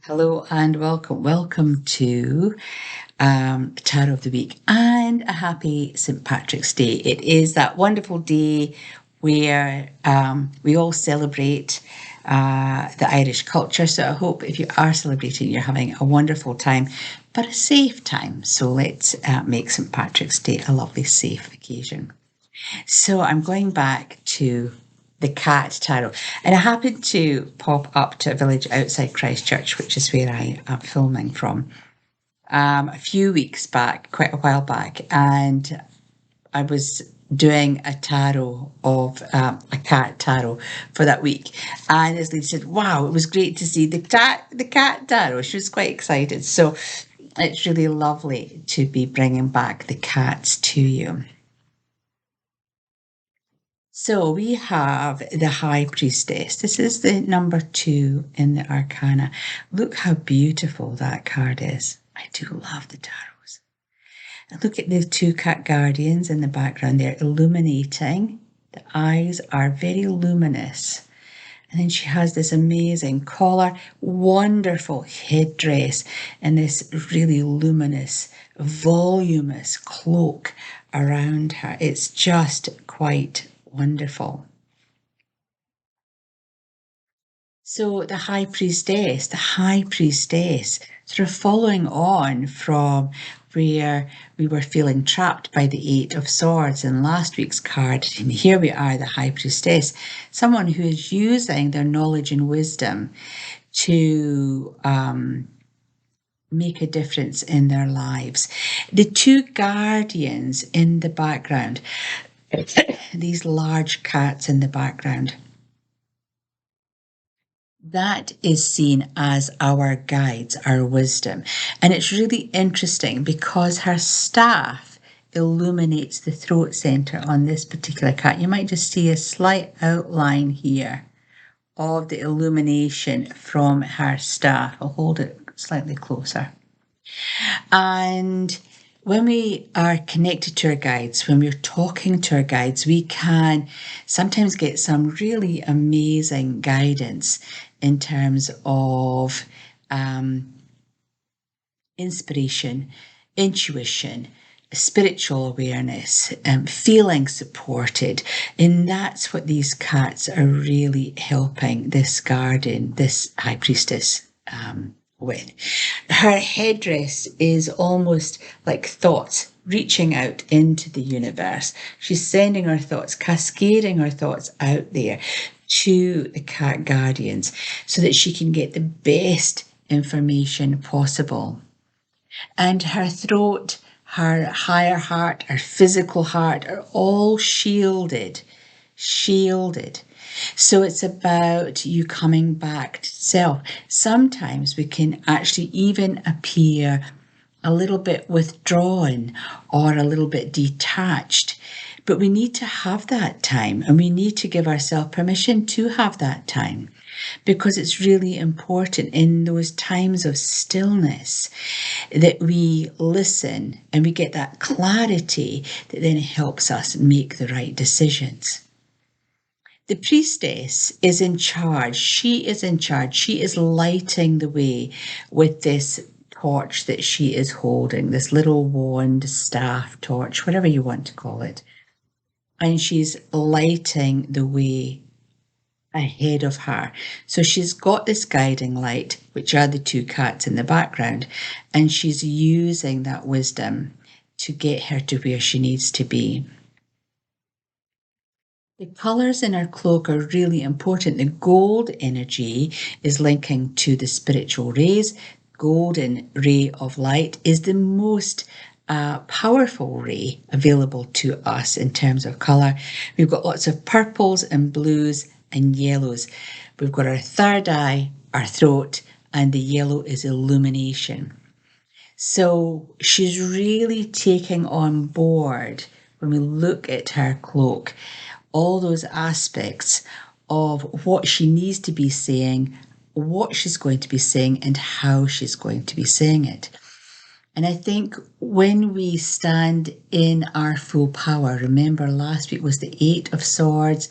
Hello and welcome. Welcome to Tarot of the Week and a happy St. Patrick's Day. It is that wonderful day where we all celebrate the Irish culture. So I hope if you are celebrating, you're having a wonderful time, but a safe time. So let's make St. Patrick's Day a lovely, safe occasion. So I'm going back to the cat tarot, and I happened to pop up to a village outside Christchurch, which is where I am filming from, a few weeks back, quite a while back, and I was doing a tarot of a cat tarot for that week. And as Lee said, wow, it was great to see the cat tarot. She was quite excited. So it's really lovely to be bringing back the cats to you. So we have the High Priestess. This is the number 2 in the Arcana. Look how beautiful that card is. I do love the tarots. And look at the 2 cat guardians in the background. They're illuminating. The eyes are very luminous. And then she has this amazing collar, wonderful headdress, and this really luminous, voluminous cloak around her. It's just quite wonderful. So the High Priestess, sort of following on from where we were feeling trapped by the Eight of Swords in last week's card, and here we are, the High Priestess, someone who is using their knowledge and wisdom to make a difference in their lives. The 2 guardians in the background, these large cats in the background, that is seen as our guides, our wisdom. And it's really interesting because her staff illuminates the throat center on this particular cat. You might just see a slight outline here of the illumination from her staff. I'll hold it slightly closer. And when we are connected to our guides, when we're talking to our guides, we can sometimes get some really amazing guidance in terms of inspiration, intuition, spiritual awareness, feeling supported. And that's what these cats are really helping this guardian, this high priestess, with. Her headdress is almost like thoughts reaching out into the universe. She's sending her thoughts, cascading her thoughts out there to the cat guardians so that she can get the best information possible. And her throat, her higher heart, her physical heart are all shielded. So it's about you coming back to self. Sometimes we can actually even appear a little bit withdrawn or a little bit detached. But we need to have that time, and we need to give ourselves permission to have that time, because it's really important in those times of stillness that we listen and we get that clarity that then helps us make the right decisions. The priestess is in charge. She is in charge. She is lighting the way with this torch that she is holding, this little wand, staff, torch, whatever you want to call it. And she's lighting the way ahead of her. So she's got this guiding light, which are the 2 cats in the background, and she's using that wisdom to get her to where she needs to be. The colours in our cloak are really important. The gold energy is linking to the spiritual rays. Golden ray of light is the most powerful ray available to us in terms of colour. We've got lots of purples and blues and yellows. We've got our third eye, our throat, and the yellow is illumination. So she's really taking on board, when we look at her cloak, all those aspects of what she needs to be saying, what she's going to be saying, and how she's going to be saying it. And I think when we stand in our full power, remember last week was the Eight of Swords,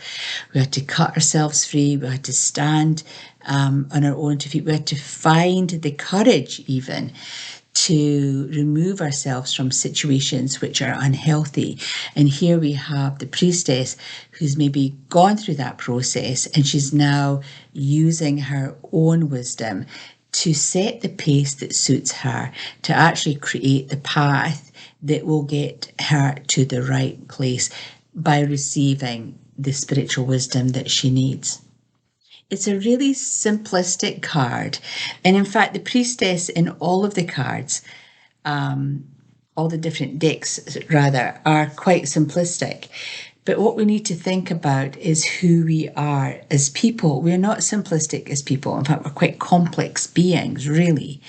we had to cut ourselves free, we had to stand on our own 2 feet. We had to find the courage even to remove ourselves from situations which are unhealthy. And here we have the priestess who's maybe gone through that process, and she's now using her own wisdom to set the pace that suits her, to actually create the path that will get her to the right place by receiving the spiritual wisdom that she needs. It's a really simplistic card. And in fact, the priestess in all of the cards, all the different decks rather, are quite simplistic. But what we need to think about is who we are as people. We're not simplistic as people. In fact, we're quite complex beings, really.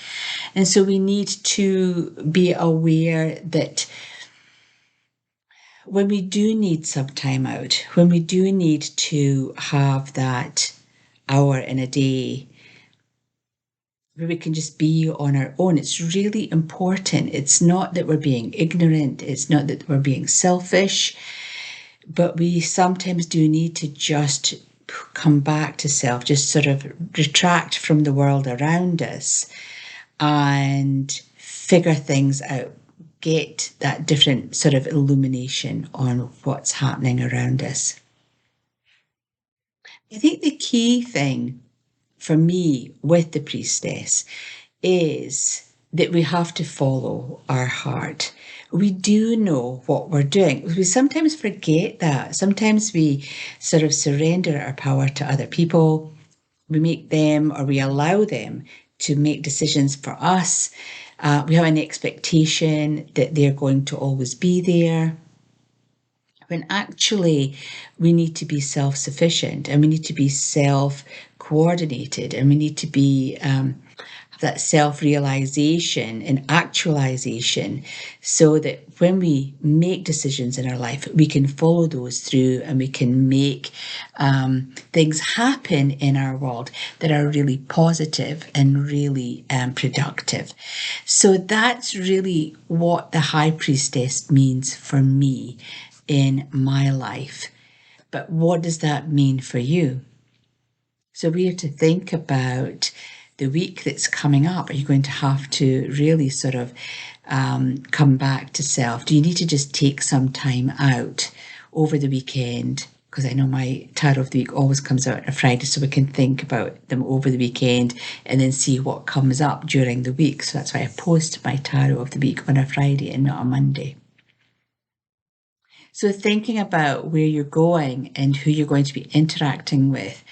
And so we need to be aware that when we do need some time out, when we do need to have that hour in a day where we can just be on our own, it's really important. It's not that we're being ignorant, it's not that we're being selfish, but we sometimes do need to just come back to self, just sort of retract from the world around us and figure things out, get that different sort of illumination on what's happening around us. I think the key thing for me with the priestess is that we have to follow our heart. We do know what we're doing. We sometimes forget that. Sometimes we sort of surrender our power to other people. We make them, or we allow them to make decisions for us. We have an expectation that they're going to always be there, when actually we need to be self-sufficient, and we need to be self-coordinated, and we need to be that self-realization and actualization, so that when we make decisions in our life, we can follow those through, and we can make things happen in our world that are really positive and really productive. So that's really what the High Priestess means for me in my life. But what does that mean for you? So we have to think about the week that's coming up. Are you going to have to really sort of come back to self? Do you need to just take some time out over the weekend? Because I know my tarot of the week always comes out on a Friday, so we can think about them over the weekend and then see what comes up during the week. So that's why I post my tarot of the week on a Friday and not a Monday. So thinking about where you're going and who you're going to be interacting with,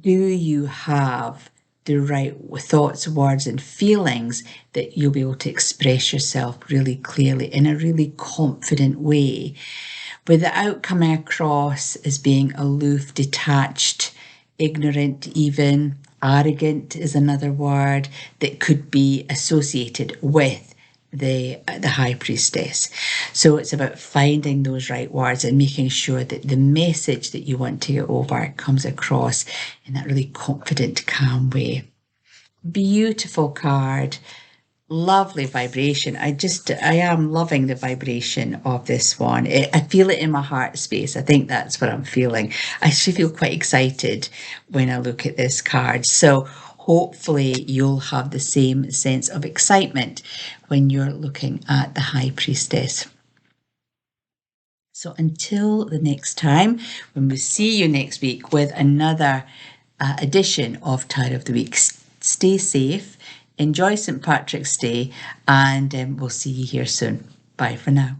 do you have the right thoughts, words, and feelings that you'll be able to express yourself really clearly in a really confident way, without coming across as being aloof, detached, ignorant even? Arrogant is another word that could be associated with the High Priestess. So it's about finding those right words and making sure that the message that you want to get over comes across in that really confident, calm way. Beautiful card. Lovely vibration. I am loving the vibration of this one. I feel it in my heart space. I think that's what I'm feeling. I actually feel quite excited when I look at this card. So hopefully you'll have the same sense of excitement when you're looking at the High Priestess. So until the next time, when we see you next week with another edition of Tarot of the Week, stay safe, enjoy St. Patrick's Day, and we'll see you here soon. Bye for now.